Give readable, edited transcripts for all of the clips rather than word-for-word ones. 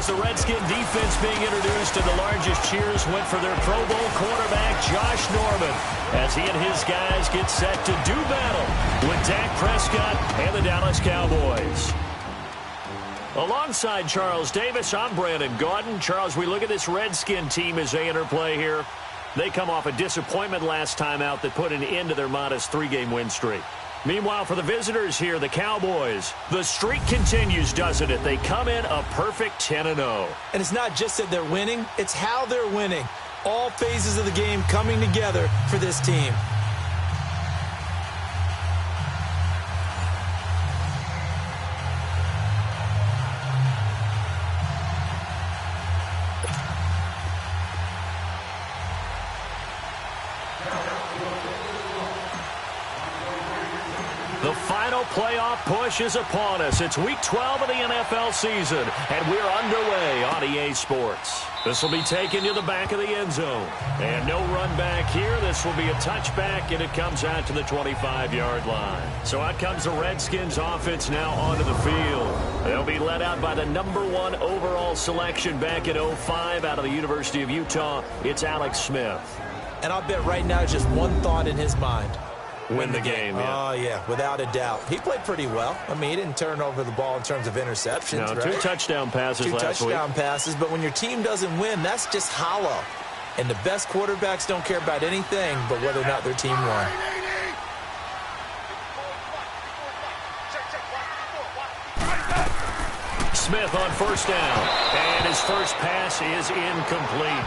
Here's the Redskin defense being introduced, and the largest cheers went for their Pro Bowl quarterback, Josh Norman, as he and his guys get set to do battle with Dak Prescott and the Dallas Cowboys. Alongside Charles Davis, I'm Brandon Gaudin. Charles, we look at this Redskin team as they enter play here. They come off a disappointment last time out that put an end to their modest 3-game win streak. Meanwhile, for the visitors here, the Cowboys, the streak continues, doesn't it? They come in a perfect 10-0. And it's not just that they're winning, it's how they're winning. All phases of the game coming together for this team. The final playoff push is upon us. It's Week 12 of the NFL season, and we're underway on EA Sports. This will be taken to the back of the end zone. And no run back here. This will be a touchback, and it comes out to the 25-yard line. So out comes the Redskins offense now onto the field. They'll be led out by the #1 overall selection back in 2005 out of the University of Utah. It's Alex Smith. And I'll bet right now just one thought in his mind. Win the game, yeah. Oh, yeah, without a doubt. He played pretty well. I mean, he didn't turn over the ball in terms of interceptions, no, right? 2 touchdown passes last week. 2 touchdown passes, but when your team doesn't win, that's just hollow. And the best quarterbacks don't care about anything but whether or not their team won. Smith on first down, and his first pass is incomplete.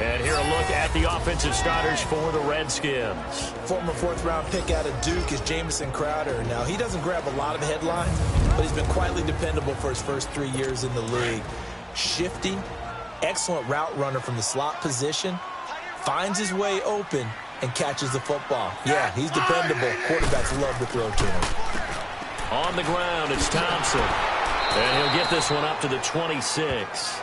And here a look at the offensive starters for the Redskins. Former 4th-round pick out of Duke is Jamison Crowder. Now, he doesn't grab a lot of headlines, but he's been quietly dependable for his first 3 years in the league. Shifty, excellent route runner from the slot position, finds his way open, and catches the football. Yeah, he's dependable. Quarterbacks love to throw to him. On the ground, it's Thompson. And he'll get this one up to the 26.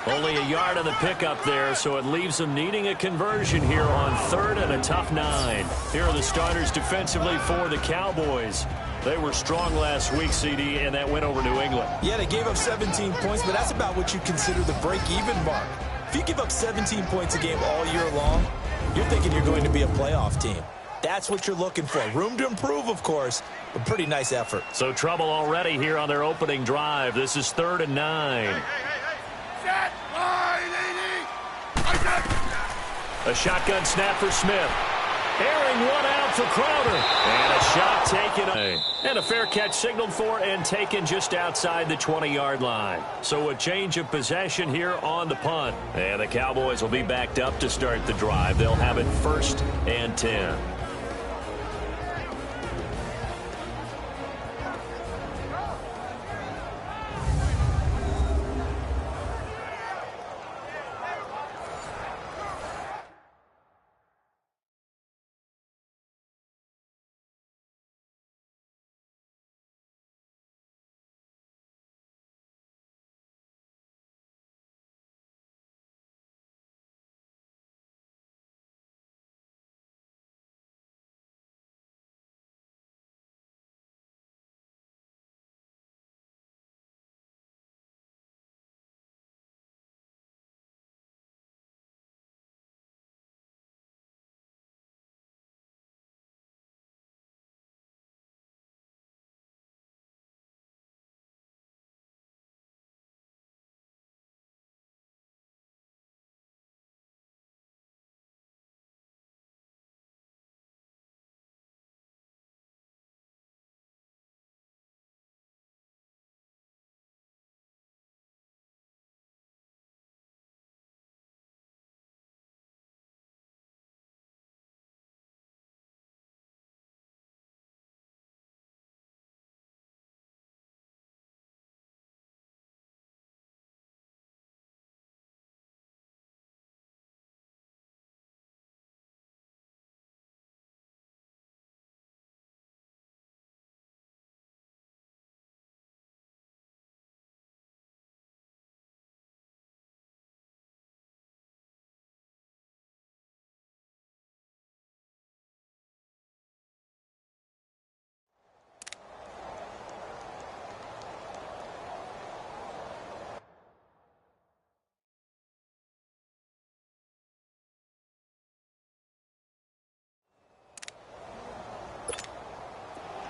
Only a yard on the pickup there, so it leaves them needing a conversion here on 3rd and a tough 9. Here are the starters defensively for the Cowboys. They were strong last week, CD, and that went over New England. Yeah, they gave up 17 points, but that's about what you consider the break-even mark. If you give up 17 points a game all year long, you're thinking you're going to be a playoff team. That's what you're looking for. Room to improve, of course, but pretty nice effort. So trouble already here on their opening drive. This is 3rd and 9. A shotgun snap for Smith. Airing one out for Crowder. And a shot taken. And a fair catch signaled for and taken just outside the 20-yard line. So a change of possession here on the punt. And the Cowboys will be backed up to start the drive. They'll have it 1st and 10.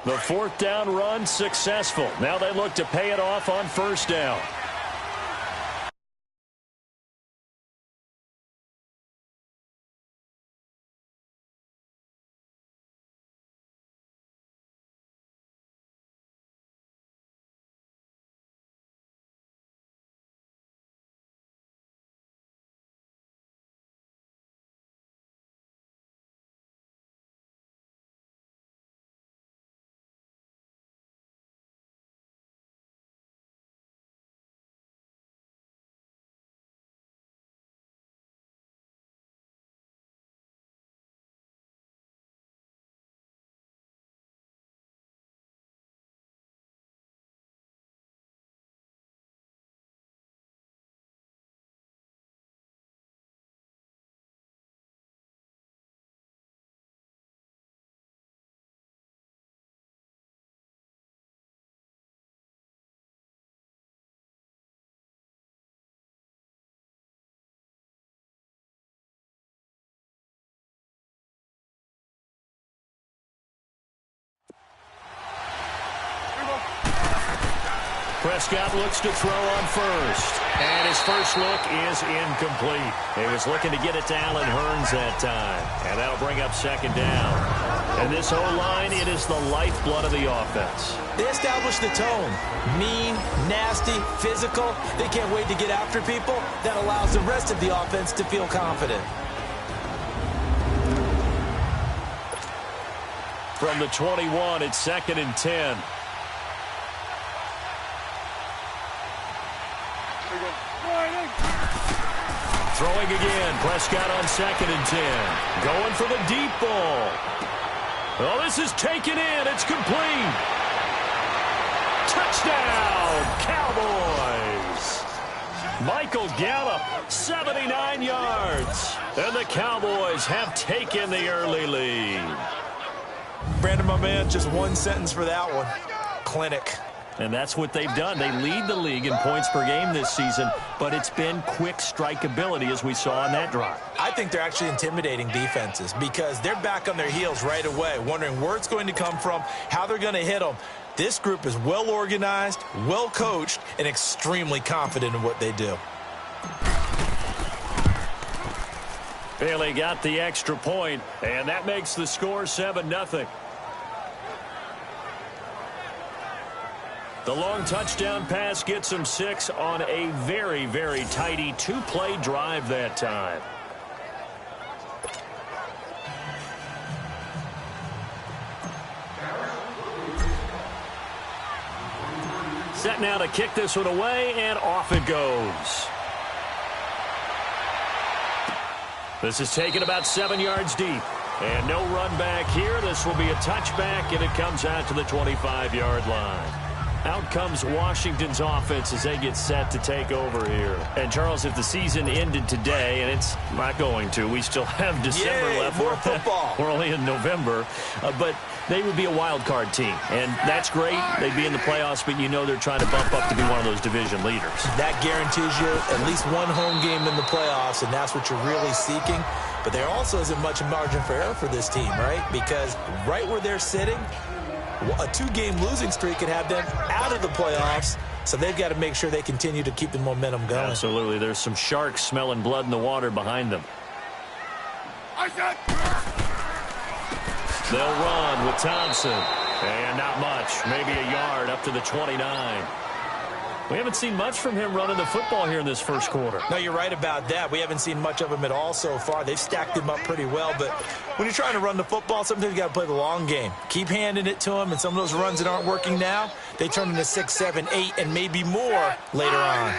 The fourth down run successful. Now they look to pay it off on first down. Prescott looks to throw on first. And his first look is incomplete. He was looking to get it to Allen Hurns that time. And that'll bring up second down. And this O-line, it is the lifeblood of the offense. They established the tone. Mean, nasty, physical. They can't wait to get after people. That allows the rest of the offense to feel confident. From the 21, it's 2nd and 10. Throwing again. Prescott on 2nd and 10. Going for the deep ball. Oh, this is taken in. It's complete. Touchdown, Cowboys. Michael Gallup, 79 yards. And the Cowboys have taken the early lead. Brandon, my man, just one sentence for that one. Clinic. And that's what they've done. They lead the league in points per game this season, but it's been quick strikeability as we saw on that drive. I think they're actually intimidating defenses because they're back on their heels right away, wondering where it's going to come from, how they're going to hit them. This group is well organized, well coached, and extremely confident in what they do. Bailey got the extra point, and that makes the score 7-0. The long touchdown pass gets them 6 on a very, very tidy two-play drive that time. Set now to kick this one away, and off it goes. This is taken about 7 yards deep. And no run back here. This will be a touchback, and it comes out to the 25-yard line. Out comes Washington's offense as they get set to take over here. And, Charles, if the season ended today, and it's not going to, we still have December left. More football. We're only in November. But they would be a wild card team. And that's great. They'd be in the playoffs, but you know they're trying to bump up to be one of those division leaders. That guarantees you at least one home game in the playoffs, and that's what you're really seeking. But there also isn't much margin for error for this team, right? Because right where they're sitting, a two-game losing streak could have them out of the playoffs, so they've got to make sure they continue to keep the momentum going. Absolutely. There's some sharks smelling blood in the water behind them. They'll run with Thompson. And not much. Maybe a yard up to the 29. We haven't seen much from him running the football here in this first quarter. No, you're right about that. We haven't seen much of him at all so far. They've stacked him up pretty well, but when you're trying to run the football, sometimes you got to play the long game. Keep handing it to him, and some of those runs that aren't working now, they turn into 6, 7, 8, and maybe more later on.